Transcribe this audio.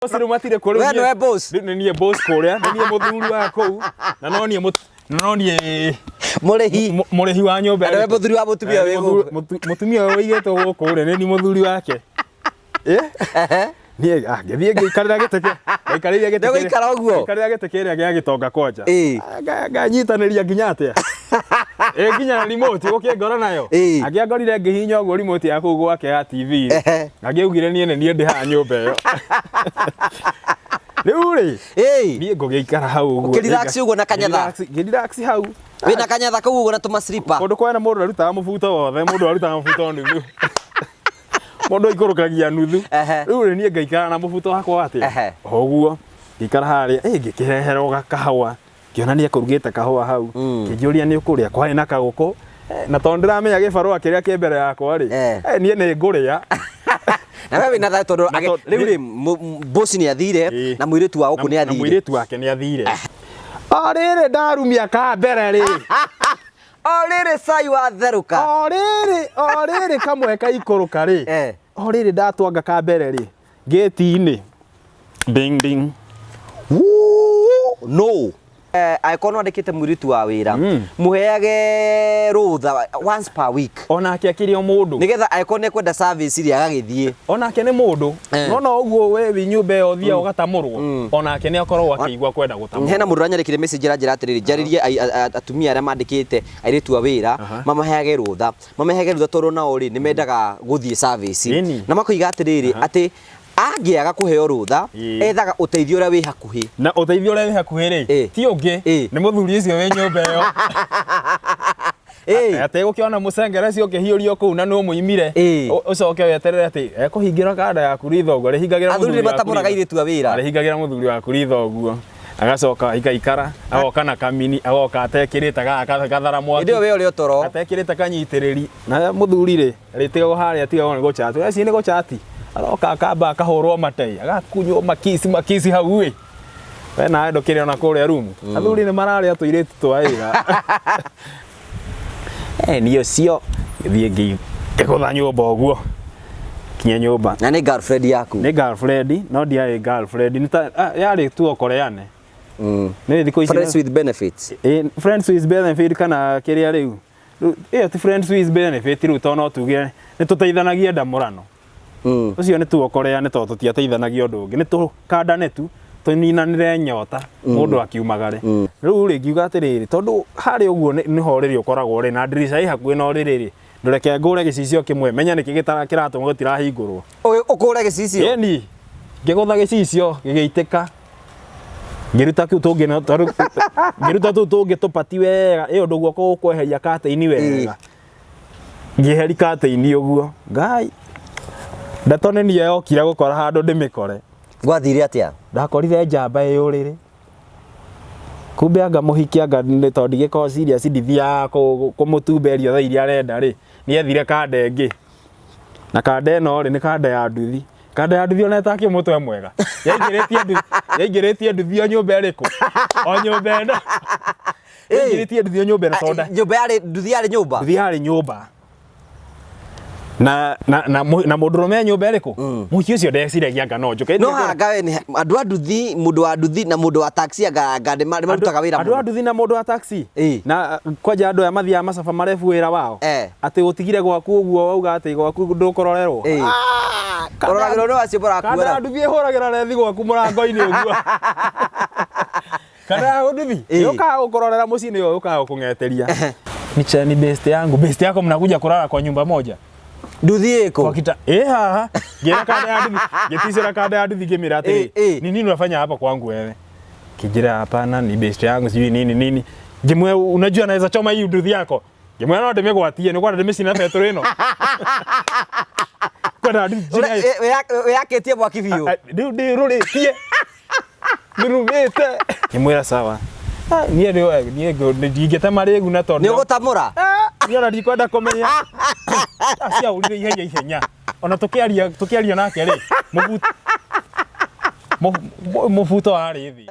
Boss rä matire kå we nä we boss nä niä boss kå rä a nä niä må thuri wa kå u na no niä må rä hi wa nyå mba we må thuri wa må tumia wä gå må tumia å igä two gå kå rä nä ni må thuri wake niä ngä thiä ngä ikarä ra gä te ndågåikara å guo ikarä ra gä te kä rä a gä a gä tonga kwanja nganyitanä ria nginya atä a nginya remote gå kä ngora nayo angä angorire ngä hinya å guo remote ya kå u gwake ya TV ngagä augire niä niä ndä haha nyå mba ä yo rä u rä niä ngå gä ikara hau å guo å guo na kanyatha ngä hau wä na kanyatha kå u å guo na tå maciripa kå ndå kwena må ndå arutaga må buto wothe må ndå arutaga må buto nuthu må ndå aikå rå kagia nuthu rä u rä niä ngaikara na må buto wakwa atä o guo ngäikara harä ngä kä reherwo gakahawa kä onania kå rugä te kahåa hau kä njå ria nä å kå rä a kwarä na kagå kå na tondå ndä ramenya gä barå kä rä a kä mbere yakwa rä niä nä ngå rä a na we wä na thaä tondå rä u rä boss nä athire na må irä tu wa gå kå nä athire må irä tu wake nä athire o rä rä ndarumia ka mbere rä o rä rä cai watherå ka o rä rä kamwe kaikå rå ka rä o rä rä ndatwanga ka mbere rä ngäti-inä ding ding no angĩkorwo no andĩkĩte mũirĩtu wa wĩra mũheage rũtha once per week onake akĩrĩ o mũndũ nĩgetha angĩkorwo nĩ ekwenda service ĩrĩa agagĩthiĩ onake nĩ mũndũ no no ũguo we wĩ nyũmba ĩyo ũthiaga ũgatamũrwo onake nĩ akoragwo akĩigua kwenda gũtamũrwo hena mũndũ ũranyandĩkĩire message aranjĩra atĩrĩrĩ njarĩrie atumia arĩa mandĩkĩte airĩtu a wĩra mamaheage rũtha tondũ nao rĩ nĩ mendaga gũthiĩ service na makoiga atĩrĩrĩ atĩ angĩaga kũheo rũtha ethaga ũteithio ũrĩa wĩ hakuhĩ na ũteithio ũrĩa wĩ hakuhĩ rĩ ti ũngĩ nĩ mũthuri ũcio wĩ nyũmba ĩyo ategũkĩona mũcengere ũcio ũkĩhiũrio kũu na nĩ mũimire ũcoke weterere atĩ ekũhingĩra kanda yaku ritho ũguo rĩhingagĩra athuri nĩ matamũraga airĩtu a wĩra rĩhingagĩra mũthuri waku ritho ũguo agacoka ikaikara agoka na kamini agoka atekĩrĩte gaka gathara mwaki ĩndĩ we ũrĩ ũtoro atekĩrĩte kanyitĩrĩri na mũthuri rĩ rĩtigagwo harĩa atigagwo nĩ gũchat eci nĩ gũchat aroka akamba akahũrwo matei agakunywo makisi hau ĩ we nawe ndũkĩrĩ ona kũrĩa rumu athuri nĩ mararĩa tũirĩtu twa wĩra niĩ ũcio gĩthiĩ ngĩgũtha nyũmba ũguo kinya nyũmba na nĩ girlfriend yaku nĩ girlfriend no ndiarĩ girlfriend yarĩ tu okoreane nĩ thikũ ici friends with benefits friends with benefit kana kĩrĩa rĩu ĩyo ti friends with benefit rĩu to no tuge nĩ tũteithanagia ndamũrano ũcio nĩ tuokoreane tondũ tũtiateithanagia ũndũ ũngĩ nĩ tũkandane tu tũninanĩre nyota mũndũ akiumagare rĩu rĩ ngiuga atĩrĩrĩ tondũ harĩ ũguo nĩho rĩrĩ ũkoragwo rĩ na ndirica ĩ hakuhĩ na rĩrĩ rĩ ndũreke ngũre gĩcicio kĩmwe menya nĩkĩ kĩratũma gũtirahingũrwo ũkũre gĩcicio ĩni ngĩgũtha gĩcicio gĩgĩitĩka ngĩruta tũu tũngĩ tũpati wega ĩ ũndũ guoko gũkweheria katĩ-inĩ wega ngĩheri katĩ-inĩ ũguo ngai ndatone niĩ yokire gũkora handũ ndĩmĩkore gwathire atĩa ndakorire njamba ĩyũrĩrĩ kumbe anga mũhiki anga tondũ ndigĩkorwo serious ndithiaga kũmũtumberio thaa iria arenda rĩ nĩ ethire kanda ĩngĩ na kanda ĩno rĩ nĩ kanda ya nduthi ona ĩtakĩ mũtwe mwega yaingĩrĩtie nduthi o nyũmba ĩrĩkũ o nyũmba ĩno yaingĩrĩtie nduthi o nyũmba ĩno tondũ nduthi yarĩ nyũmba na mũndũrũme nyũmba ĩrĩkũ mũhiki ũcio ndeciragia anga no njũke no anga we nĩ andũ a nduthi mũndũ wa nduthi na mũndũ wa taxi anga nĩ marutaga wĩra andũ a nduthi na mũndũ wa taxi na kwanja andũ aya mathiaga macaba marebu wĩra wao atĩ ũtigire gwaku ũguo wauga atĩ gwaku ndũkũrorerwo ũroragĩrwo nĩ wacio mũrakuĩra kana nduthi ĩhũragĩra rethi gwaku mũrango-inĩ ũguo kana nduthi yũkaga gũkũrorera mũciĩ nĩyo yũkaga gũkũng'eteria ni best yako mnakuja kulala kwa nyumba moja nduthi ĩkũ haha ngĩra kanda ya nduthi ngĩticĩra kanda ya nduthi ngĩmĩra atĩrĩ ni nini unafanya hapa kwangu wewe kijira hapana ni best yangu sijui nini ngĩmwe unajua naweza choma hii nduthi yako ngĩmwe no ndĩmĩgwatie nĩ kwenda ndĩmĩcina betũrũ ĩno kwenda nduthi we yakĩtie mwaki biũ ndĩrũrĩtie nĩrumĩte ngĩmwĩra sawa niĩ ndingĩtema rĩgu na tondũ nĩ ũgũtamũra niona ndikwenda kũmenya ciaurire ihenya ona tũkĩaria nake rĩ mũbuto warĩ thĩ